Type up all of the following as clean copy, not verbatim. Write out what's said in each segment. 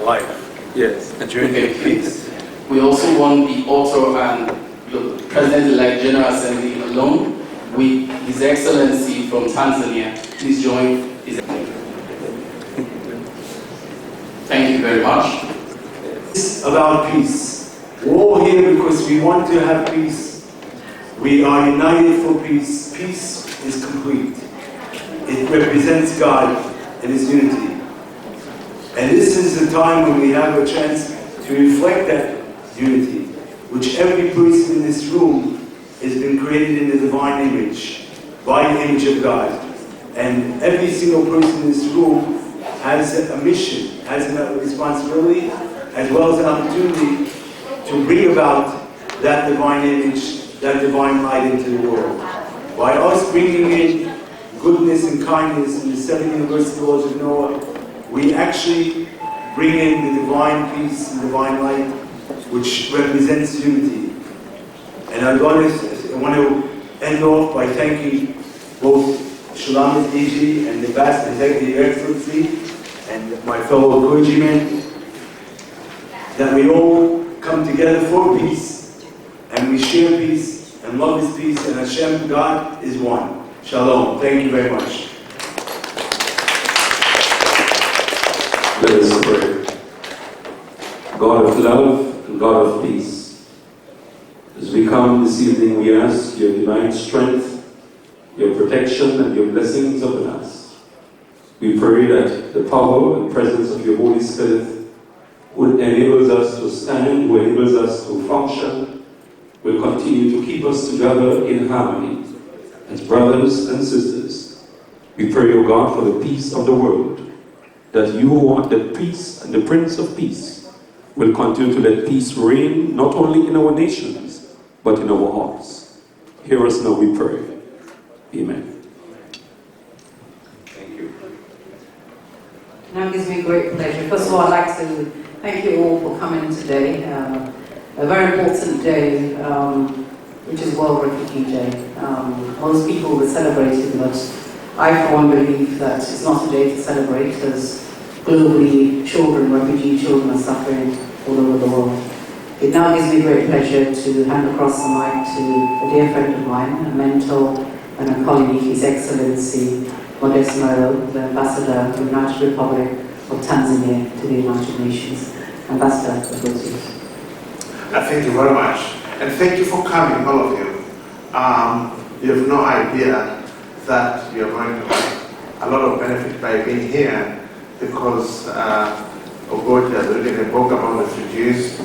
life. Yes, a journey of peace. We also want the author and the President-elect General Assembly alone with His Excellency from Tanzania. Please join His Excellency. Thank you very much. It's about peace. We're all here because we want to have peace. We are united for peace. Peace is complete. It represents God and His unity. And this is the time when we have a chance to reflect that unity, which every person in this room has been created in the divine image, by the image of God. And every single person in this room has a mission, has a responsibility, as well as an opportunity to bring about that divine image, that divine light into the world. By us bringing in goodness and kindness in the 7 universal laws of Noah, we actually bring in the divine peace and divine light, which represents unity. And I want to end off by thanking both Shulamit Iji and the Executive Excellency and my fellow clergymen, that we all come together for peace, and we share peace, and love is peace, and Hashem, God, is one. Shalom. Thank you very much. Let us pray. God of love and God of peace, as we come this evening, we ask your divine strength, your protection, and your blessings upon us. We pray that the power and presence of your Holy Spirit would enable us to stand, will enable us to function, will continue to keep us together in harmony as brothers and sisters. We pray, O God, for the peace of the world, that you want the peace and the Prince of Peace will continue to let peace reign not only in our nations, but in our hearts. Hear us now, we pray. Amen. Thank you. Now it gives me great pleasure. First of all, I'd like to thank you all for coming today. A very important day, which is World Refugee Day. Most people will celebrate it, but I, for one, believe that it's not a day to celebrate, as globally refugee children are suffering all over the world. It now gives me great pleasure to hand across the mic to a dear friend of mine, a mentor and a colleague, His Excellency Modest Moro, the Ambassador of the United Republic of Tanzania to the United Nations. Ambassador, the floor is yours. Thank you very much. And thank you for coming, all of you. You have no idea that you're going to have a lot of benefit by being here, because Ogochi has written a book about refugees,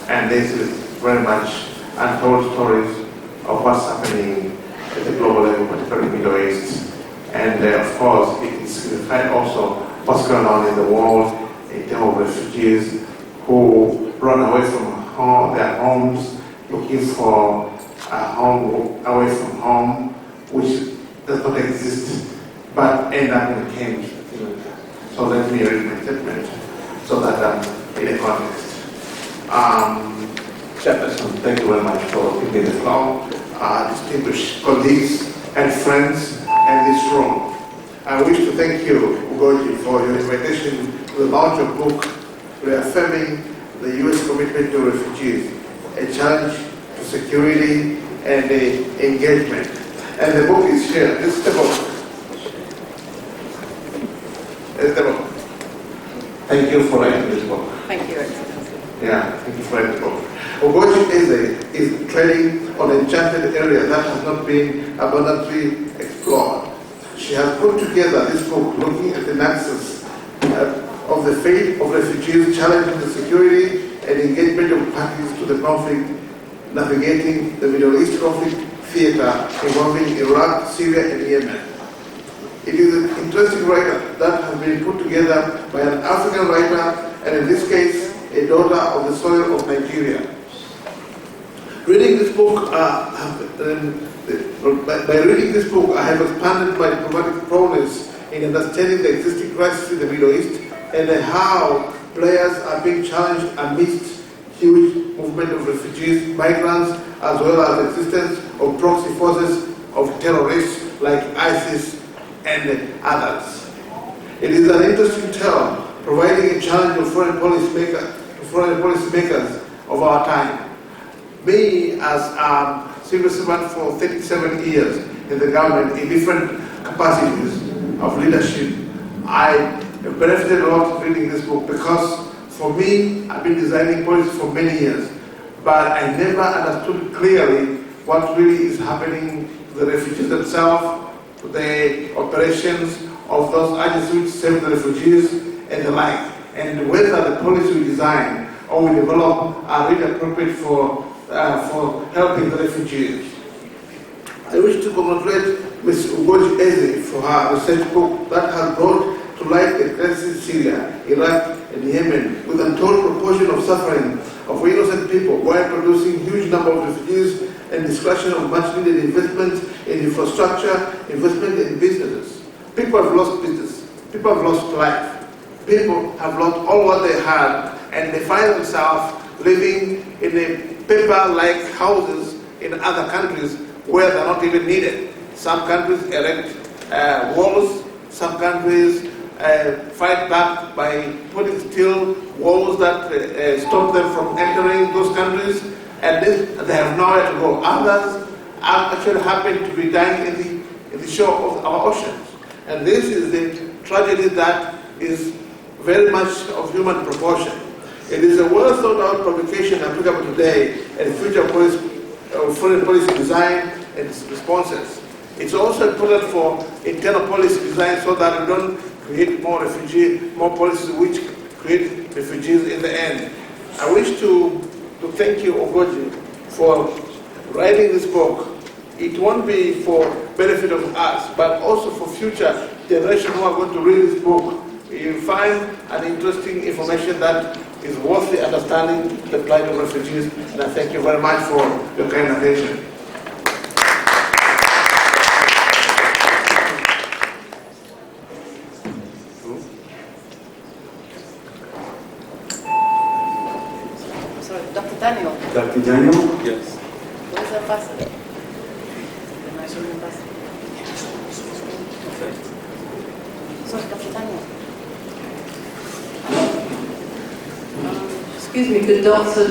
and this is very much untold stories of what's happening at the global level, particularly in the Middle East. And of course, it signifies also what's going on in the world in terms of refugees who run away from their homes, looking for a home away from home, which does not exist, but end up in camps. So let me read my statement so that I'm in a context. Chairperson, thank you very much for giving the floor. Distinguished colleagues and friends in this room, I wish to thank you, Ugochi, for your invitation to the launch of book reaffirming the U.S. commitment to refugees, a challenge to security and engagement. And the book is here. This is the book. This is the book. Thank you for writing this book. Thank you, Excellency. Yeah, thank you for writing this book. Ugochi is treading on an enchanted area that has not been abundantly explored. She has put together this book looking at the nexus of the fate of refugees, challenging the security and engagement of parties to the conflict, navigating the Middle East conflict theater involving Iraq, Syria, and Yemen. It is an interesting writer that has been put together by an African writer, and in this case, a daughter of the soil of Nigeria. Reading this book, by reading this book, I have expanded my diplomatic prowess in understanding the existing crisis in the Middle East and how players are being challenged amidst huge movement of refugees, migrants, as well as the existence of proxy forces of terrorists like ISIS and others. It is an interesting tale, providing a challenge to foreign policymakers of our time. Me, as a civil servant for 37 years in the government in different capacities of leadership, I benefited a lot reading this book because for me, I've been designing policy for many years, but I never understood clearly what really is happening to the refugees themselves, to the operations of those agencies which save the refugees and the like, and whether the policy we design or we develop are really appropriate for helping the refugees. I wish to congratulate Ms. Ugoji Eze for her research book that has brought to light the crisis in Syria, Iraq, and Yemen, with untold proportion of suffering of innocent people, while producing huge number of refugees and discussion of much needed investment in infrastructure, investment in businesses. People have lost business, people have lost life, people have lost all what they had, and they find themselves living in a paper-like houses in other countries where they're not even needed. Some countries erect walls, some countries fight back by putting steel walls that stop them from entering those countries, and they have nowhere to go. Others actually happen to be dying in the shore of our oceans. And this is the tragedy that is very much of human proportion. It is a well thought out publication applicable today and future foreign policy design and its responses. It's also important for internal policy design so that we don't create more policies which create refugees in the end. I wish to thank you, Ogoji, for writing this book. It won't be for benefit of us, but also for future generations who are going to read this book. You'll find an interesting information that is worth the understanding the plight of refugees, and I thank you very much for your kind attention. Sorry, Dr. Daniel. Dr. Daniel? Yes. Who is the ambassador? The national ambassador. Sorry, Dr. Daniel. Excuse me, good Dr.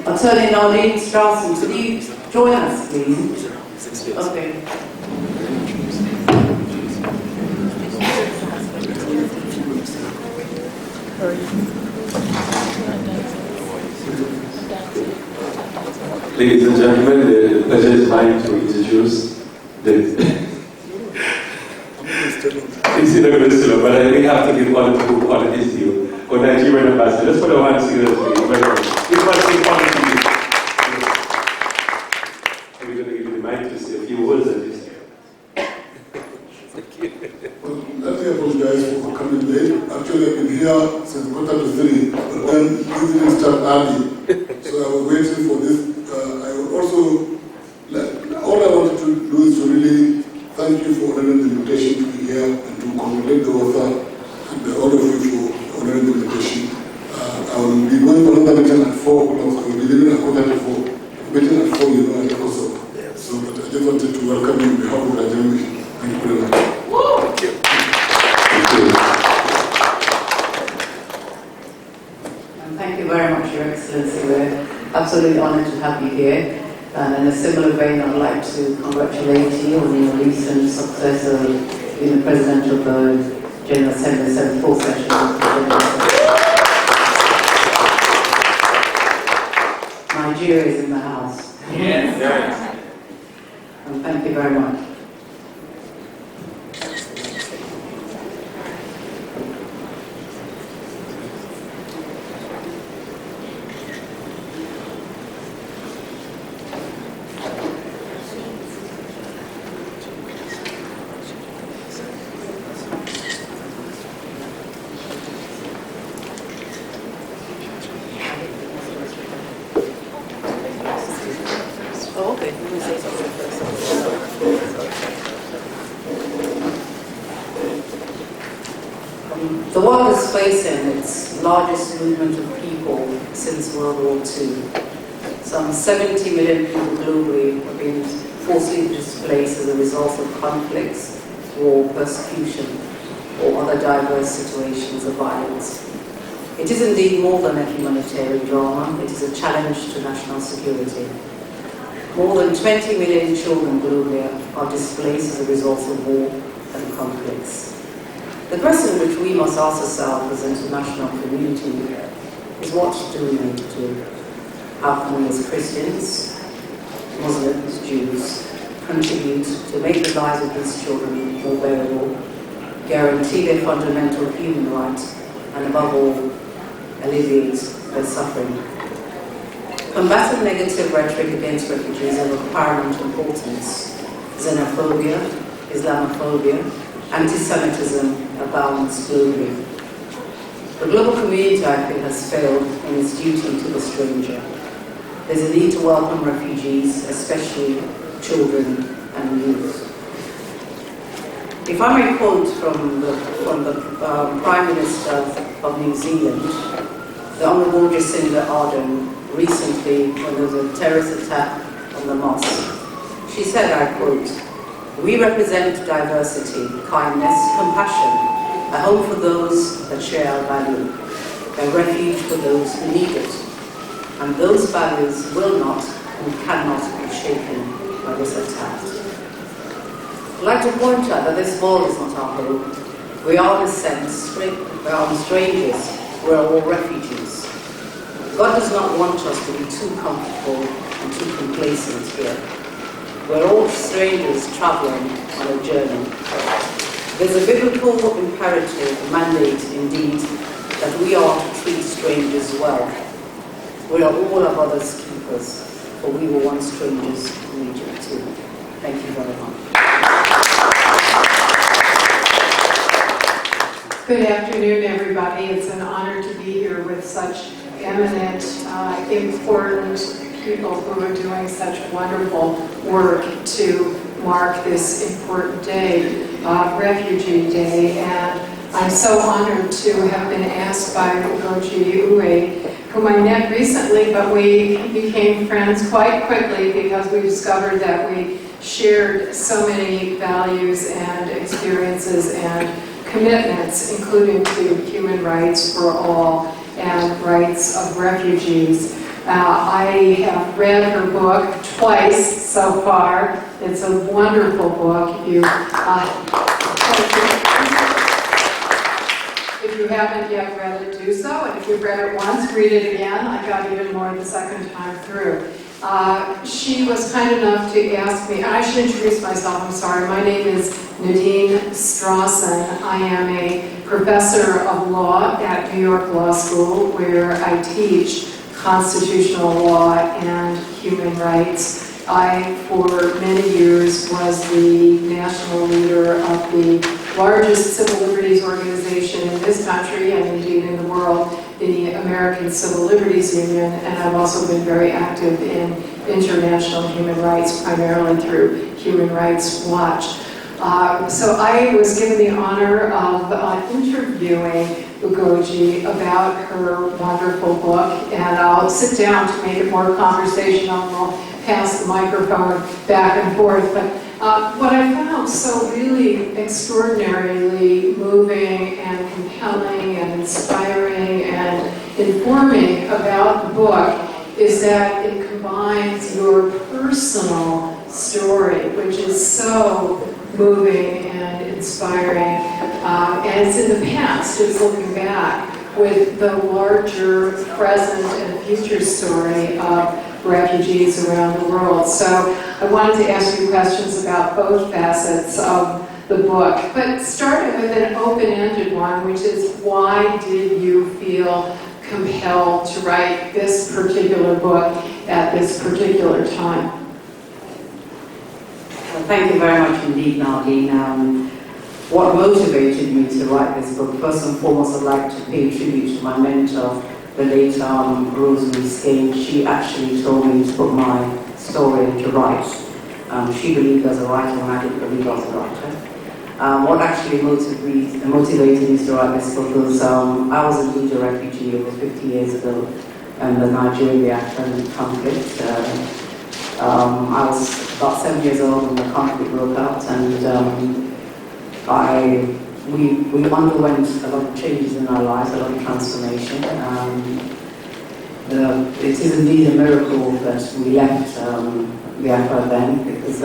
Attorney Nardine Straussen, could you join us, please? Okay. Ladies and gentlemen, the pleasure is mine to introduce the it's in a good still, but I really have to give honor to who honor is due. Or Nigerian ambassador. Let's put our hands together, please. Welcome. Give one thing honor to you. And we're going to give you the mic to say a few words at this. Well, let me apologize for coming late. Actually, I've been here since 2:45, but then we didn't start early. So I was waiting for this. I would also, all I wanted to do is to really thank you for honoring the invitation to be here and to congratulate the author and all of you for honoring the invitation. I will be going for another meeting at 4 o'clock. I will be leaving at 4:45. Meeting at 4, you know, at Kosovo. So but I just wanted to welcome you on behalf of the Nigerian Mission. Thank you very much. Thank you. And thank you very much, Your Excellency. We're absolutely honored to have you here. And in a similar vein, I'd like to congratulate you on your recent success of being the President of the General Assembly 74th session of the General Assembly. Nigeria is in the house. Yes. And thank you very much. Oh, okay. Let me say something first. The world is facing its largest movement of people since World War II. Some 70 million people globally have been forcibly displaced as a result of conflicts, war, persecution. or other diverse situations of violence. It is indeed more than a humanitarian drama, it is a challenge to national security. More than 20 million children globally are displaced as a result of war and conflicts. The question which we must ask ourselves as international community is, what do we need to do? How can we as Christians, Muslims, Jews, contribute to make the lives of these children more bearable, guarantee their fundamental human rights, and above all, alleviate their suffering? Combating negative rhetoric against refugees is of paramount importance. Xenophobia, Islamophobia, anti-Semitism abounds globally. The global community, I think, has failed in its duty to the stranger. There's a need to welcome refugees, especially children and youth. If I may quote from the Prime Minister of New Zealand, the Honourable Jacinda Ardern, recently when there was a terrorist attack on the mosque, she said, I quote, "We represent diversity, kindness, compassion, a home for those that share our value, a refuge for those who need it. And those values will not and cannot be shaken by this attack." I'd like to point out that this world is not our home. We are, in a sense, we are strangers. We are all refugees. God does not want us to be too comfortable and too complacent here. We're all strangers traveling on a journey. There's a biblical imperative, mandate indeed, that we are to treat strangers well. We are all our brother's keepers, for we were once strangers in Egypt too. Thank you very much. Good afternoon, everybody. It's an honor to be here with such eminent, important people who are doing such wonderful work to mark this important day, Refugee Day. And I'm so honored to have been asked by Ugochi Uwe, whom I met recently, but we became friends quite quickly because we discovered that we shared so many values and experiences and commitments, including to human rights for all and rights of refugees. I have read her book twice so far. It's a wonderful book. If you haven't yet read it, do so. And if you've read it once, read it again. I got even more the second time through. She was kind enough to ask me, and I should introduce myself, I'm sorry. My name is Nadine Strawson. I am a professor of law at New York Law School, where I teach constitutional law and human rights. I, for many years, was the national leader of the largest civil liberties organization in this country and indeed in the world, the American Civil Liberties Union, and I've also been very active in international human rights, primarily through Human Rights Watch. So I was given the honor of interviewing Ugochi about her wonderful book, and I'll sit down to make it more conversational, and we'll pass the microphone back and forth. But what I found so really extraordinarily moving and compelling and inspiring and informing about the book is that it combines your personal story, which is so moving and inspiring, and it's in the past, it's looking back, with the larger present and future story of refugees around the world. So I wanted to ask you questions about both facets of the book, but starting with an open-ended one, which is, why did you feel compelled to write this particular book at this particular time? Well, thank you very much indeed, Nadine. What motivated me to write this book? First and foremost, I'd like to pay tribute to my mentor, the late Rosemary Skane. She actually told me to put my story to write. She believed as a writer when I didn't believe as a writer. What actually motivated me to write this book was I was indeed a refugee over 50 years ago in the Nigerian conflict. I was about 7 years old when the conflict broke out, and I we underwent a lot of changes in our lives, a lot of transformation. It is indeed a miracle that we left Biafra then, because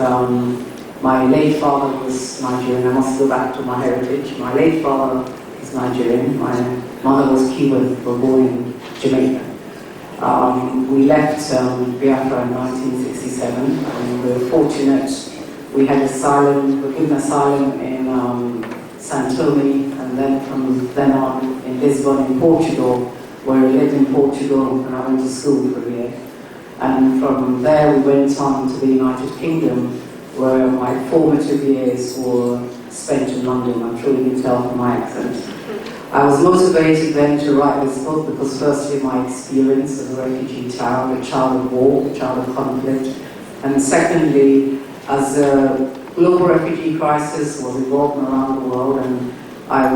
my late father was Nigerian. I must go back to my heritage. My late father is Nigerian. My mother was Cuban, but born in Jamaica. We left Biafra in 1967, and we were fortunate. We had asylum, we were given asylum in Santoni, and then from then on in Lisbon in Portugal, where we lived in Portugal, and I went to school for a year. And from there we went on to the United Kingdom, where my formative years were spent in London. I'm sure you can tell from my accent. I was motivated then to write this book because firstly my experience as a refugee child, a child of war, a child of conflict, and secondly as a global refugee crisis was evolving around the world, and I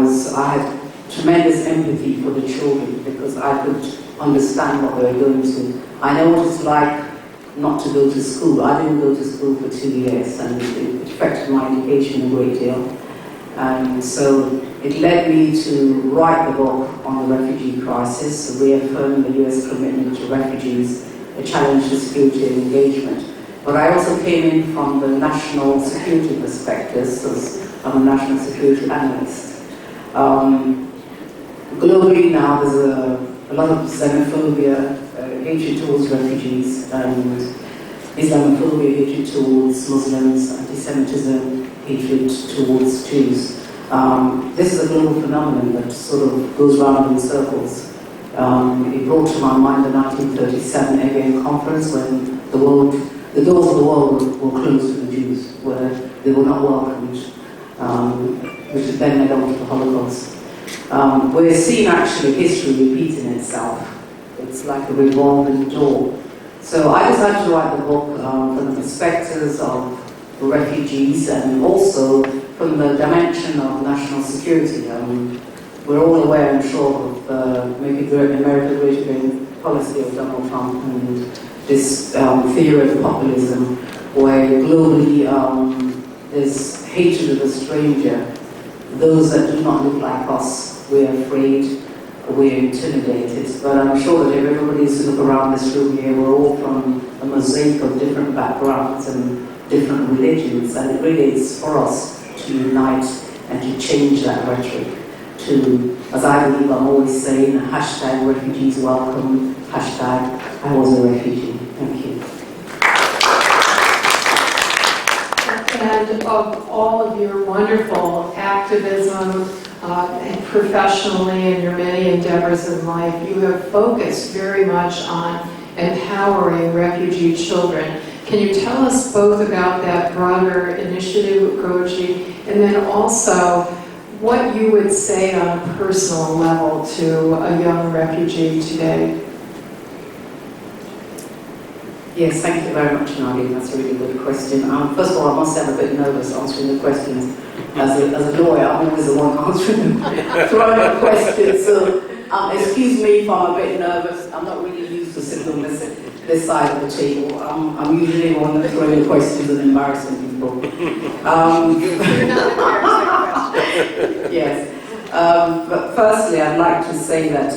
had tremendous empathy for the children because I could understand what they were going through. I know what it's like not to go to school. I didn't go to school for 2 years, and it affected my education a great deal. And so it led me to write the book on the refugee crisis, reaffirming the US commitment to refugees, a challenge to security and engagement. But I also came in from the national security perspective, so I'm a national security analyst. Globally now there's a lot of xenophobia, hatred towards refugees, and Islamophobia, hatred towards Muslims, anti-Semitism, hatred towards Jews. This is a global phenomenon that sort of goes round in circles. It brought to my mind the 1937 ABN conference when the doors of the world were closed to the Jews, where they were not welcomed, which then led on to the Holocaust. We're seeing actually history repeating itself. It's like a revolving door. So I decided to write the book from the perspectives of refugees and also from the dimension of national security. We're all aware, I'm sure, of Make America Great Again policy of Donald Trump and this theory of populism, where globally there's hatred of a stranger. Those that do not look like us, we're afraid, we're intimidated. But I'm sure that if everybody's to look around this room here, we're all from a mosaic of different backgrounds and different religions, and it really is for us to unite and to change that rhetoric to, as I believe I'm always saying, hashtag refugees welcome, hashtag I was a refugee. Thank you. And of all of your wonderful activism and professionally and your many endeavors in life, you have focused very much on empowering refugee children. Can you tell us both about that broader initiative, Ugochi, and then also what you would say on a personal level to a young refugee today? Yes, thank you very much, Nadine. That's a really good question. First of all, I must say I'm a bit nervous answering the questions. As a lawyer, I'm always the one answering throwing up questions. So excuse me if I'm a bit nervous. I'm not really used to sitting on this side of the table. I'm usually the one throwing questions and embarrassing people. Yes. But firstly, I'd like to say that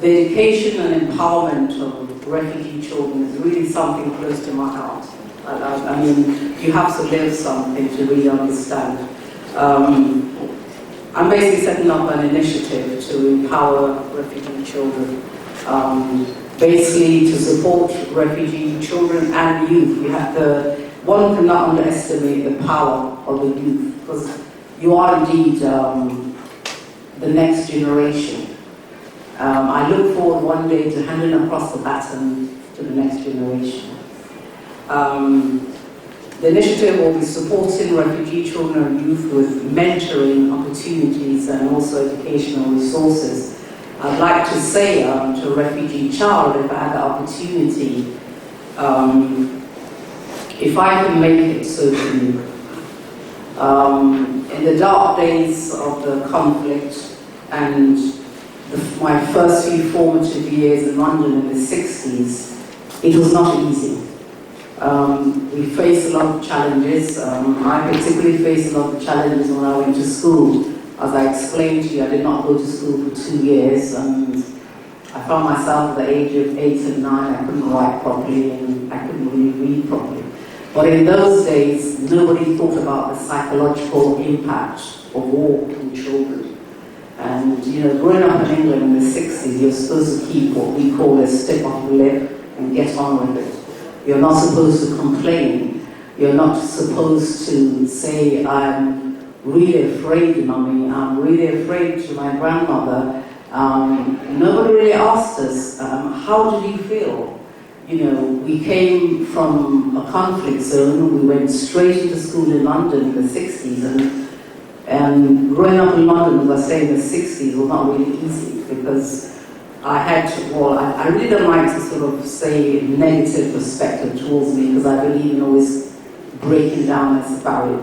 the education and empowerment of refugee children is really something close to my heart. I mean, you have to live something to really understand. I'm basically setting up an initiative to empower refugee children, basically to support refugee children and youth. One cannot underestimate the power of the youth, because you are indeed the next generation. I look forward one day to handing across the baton to the next generation. The initiative will be supporting refugee children and youth with mentoring opportunities and also educational resources. I'd like to say to a refugee child, if I had the opportunity, if I can make it so to you. In the dark days of the conflict and my first few formative years in London in the 60s, it was not easy. We face a lot of challenges. I particularly faced a lot of challenges when I went to school. As I explained to you, I did not go to school for 2 years, and I found myself at the age of 8 and 9, I couldn't write properly and I couldn't really read properly. But in those days, nobody thought about the psychological impact of war on children. And you know, growing up in England in the 60s, you're supposed to keep what we call a stiff upper lip and get on with it. You're not supposed to complain. You're not supposed to say, I'm really afraid, Mummy, I'm really afraid to my grandmother. Nobody really asked us, how did you feel? You know, we came from a conflict zone. We went straight into school in London in the 60s, and growing up in London, as I say, in the 60s was not really easy because I had to, well, I really don't like to sort of say negative perspective towards me because I believe in always breaking down this barrier.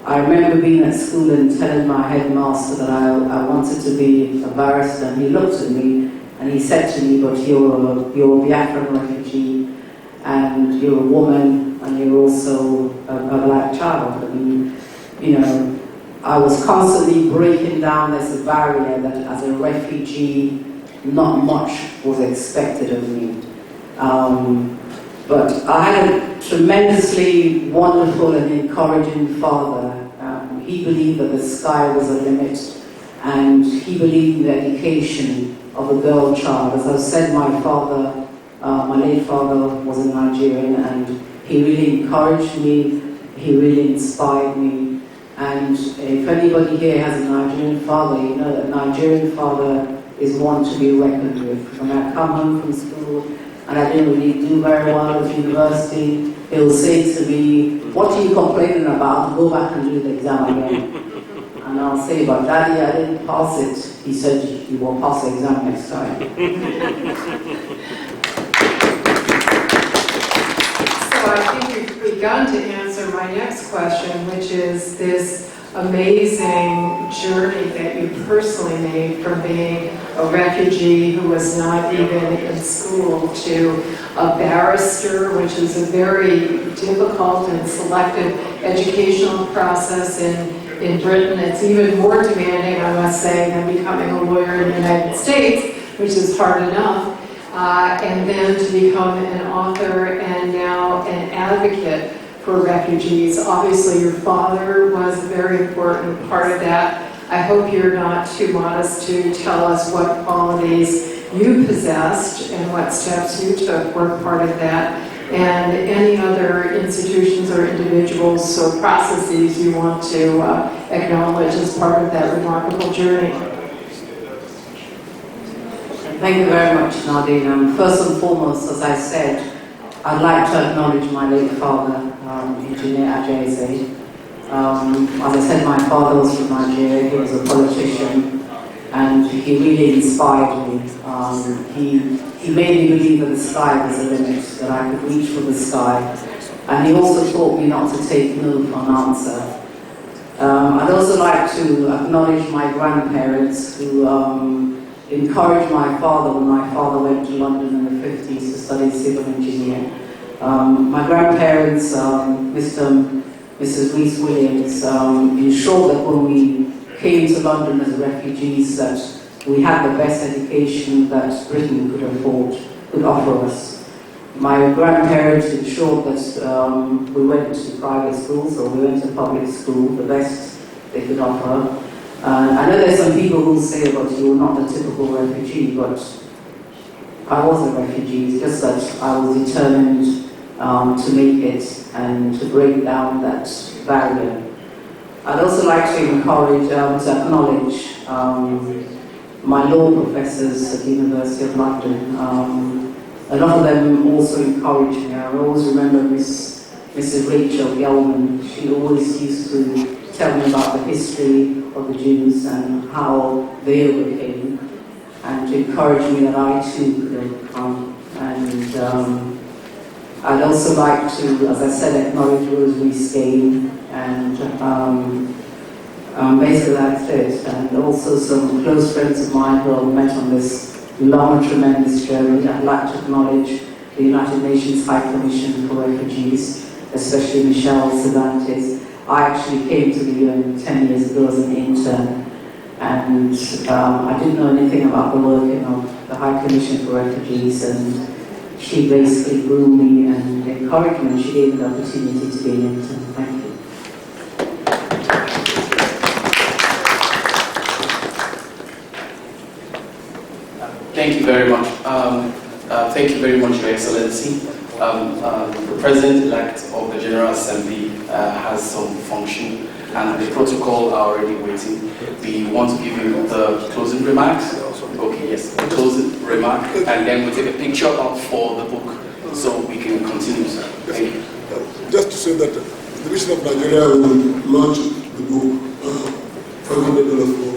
I remember being at school and telling my headmaster that I wanted to be a barrister, and he looked at me and he said to me, but you're a Biafran refugee, and you're a woman, and you're also a black child. I mean, you know, I was constantly breaking down this barrier that as a refugee, not much was expected of me. But I had a tremendously wonderful and encouraging father. He believed that the sky was a limit, and he believed in the education of a girl child. As I've said, my father, my late father, was a Nigerian, and he really encouraged me, he really inspired me. And if anybody here has a Nigerian father, you know that Nigerian father is one to be reckoned with. When I come home from school and I didn't really do very well at university, he'll say to me, what are you complaining about? Go back and do the exam again. And I'll say, but Daddy, I didn't pass it. He said, you will pass the exam next time. So I think we've begun to answer my next question, which is this amazing journey that you personally made from being a refugee who was not even in school to a barrister, which is a very difficult and selective educational process in Britain. It's even more demanding, I must say, than becoming a lawyer in the United States, which is hard enough. And then to become an author and now an advocate for refugees. Obviously, your father was a very important part of that. I hope you're not too modest to tell us what qualities you possessed and what steps you took were part of that, and any other institutions or individuals or processes you want to acknowledge as part of that remarkable journey. Thank you very much, Nadine. First and foremost, as I said, I'd like to acknowledge my late father, Engineer Ajayese. As I said, my father was from Nigeria, he was a politician, and he really inspired me. He made me believe that the sky was a limit, that I could reach for the sky. And he also taught me not to take no for an answer. I'd also like to acknowledge my grandparents who encouraged my father when my father went to London in the 50s to study civil engineering. My grandparents, Mr. and Mrs. Rees Williams, ensured that when we came to London as refugees that we had the best education that Britain could afford, could offer us. My grandparents ensured that we went to private schools or we went to public school, the best they could offer. I know there's some people who say that you're not a typical refugee, but I was a refugee. It's just that I was determined to make it and to break down that barrier. I'd also like to encourage, to acknowledge my law professors at the University of London. A lot of them also encouraged me. I always remember Mrs. Rachel Gelman. She always used to tell me about the history of the Jews and how they overcame, and to encourage me that I too could overcome. And I'd also like to, as I said, acknowledge Rosemary Skane, and basically that's it. And also some close friends of mine who I've met on this long, tremendous journey. I'd like to acknowledge the United Nations High Commission for Refugees, especially Michelle Cervantes. I actually came to the UN 10 years ago as an intern, and I didn't know anything about the working of the High Commission for Refugees, and she basically groomed me and encouraged me, and she gave me the opportunity to be an intern. Thank you. Thank you very much. Thank you very much, Your Excellency. The President-elect of the General Assembly has some function, and the protocol are already waiting. We want to give you the closing remarks. Okay, yes, the closing remark, and then we'll take a picture up for the book so we can continue, sir. Thank you. Just to say that the mission of Nigeria will launch the book, $500 for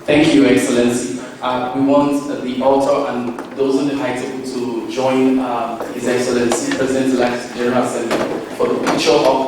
Thank you, Excellency. We want the author and those on the high table to join His Excellency, President-elect General Assembly, for the picture of